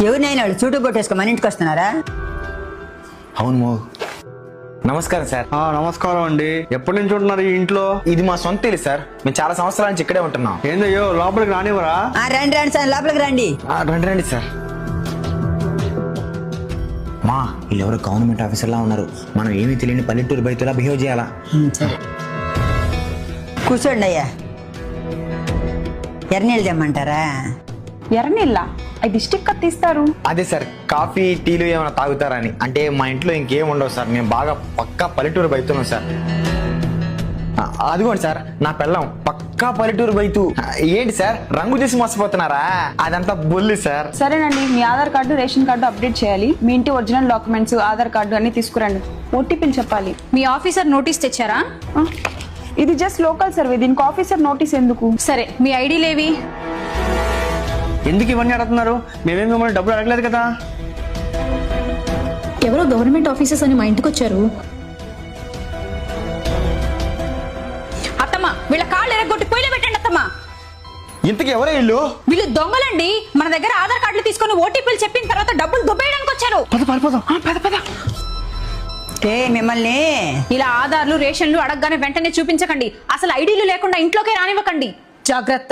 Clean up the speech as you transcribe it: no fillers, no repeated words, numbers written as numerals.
ఎవరినైనా వాళ్ళు చుట్టూ కొట్టేసుకో మన ఇంటికి వస్తున్నారా? అవును మో. నమస్కారం సార్. నమస్కారం అండి. ఎప్పటి నుంచి ఉంటున్నారు ఈ ఇంట్లో? ఇది మా సొంత ఇల్లు సార్. మేము చాలా సంవత్సరాల నుంచి ఇక్కడే ఉంటున్నాం. ఏందయ్యో లోపలికి రానివ్వరా? రండి రండి సార్, లోపలికి రండి. రండి రండి సార్. మా వీళ్ళెవరో గవర్నమెంట్ ఆఫీసర్లా ఉన్నారు. మనం ఏమీ తెలియని పల్లెటూరు బయటలా బిహేవ్ చేయాలా? సరే కూర్చోండి అయ్యా. ఎర్రనీళ్ళు తెమ్మంటారా? ఎర్రనీళ్ళ అది స్టిక్ తీస్తారు. అదే సార్, కాఫీ టీలు ఏమైనా తాగుతారని. అంటే మా ఇంట్లో ఇంకేం ఉండవు సార్. మేము బాగా పక్కా పల్లెటూరు బయతున్నాం సార్. అదిగోండి సార్, నా పెళ్ళం పక్కా పల్లెటూరు బయతు. ఏంటి సార్ రంగు చూసి మోసపోతున్నారా? అదంతా బొల్లి సార్. సరేనండి, మీ Aadhaar card ration card update చేయాలి. మీ ఇంటి ఒరిజినల్ డాక్యుమెంట్స్ ఆధార్ కార్డు అన్ని తీసుకురండి. ఓటీపీలు చెప్పాలి. మీ ఆఫీసర్ నోటీస్ తెచ్చారా? ఇది జస్ట్ లోకల్ సర్వే, దీనికి ఆఫీసర్ నోటీస్ ఎందుకు? సరే, మీ ఐడీలేవి? ఎందుకు ఇవన్నీ అడుగుతున్నారు? మేమేం మిమ్మల్ని డబ్బులు అడగలేదు కదా. ఎవరో గవర్నమెంట్ ఆఫీసర్స్ అని మా ఇంటికి వచ్చారు. అత్తమ్మ, వీళ్ళ కాళ్ళు ఎరగొట్టి పొయ్యిలో పెట్టండి అత్తమ్మ. ఇంతకు ఎవరే ఇల్లు? వీళ్ళు దొంగలండి. మన దగ్గర ఆధార్ కార్డులు తీసుకొని ఓటీపీలు చెప్పిన తర్వాత డబ్బులు దుబ్బేయడానికి వచ్చారు. మిమ్మల్ని ఇలా ఆధార్లు రేషన్లు అడగగానే వెంటనే చూపించకండి. అసలు ఐడీలు లేకుండా ఇంట్లోకే రానివ్వకండి. జాగ్రత్త.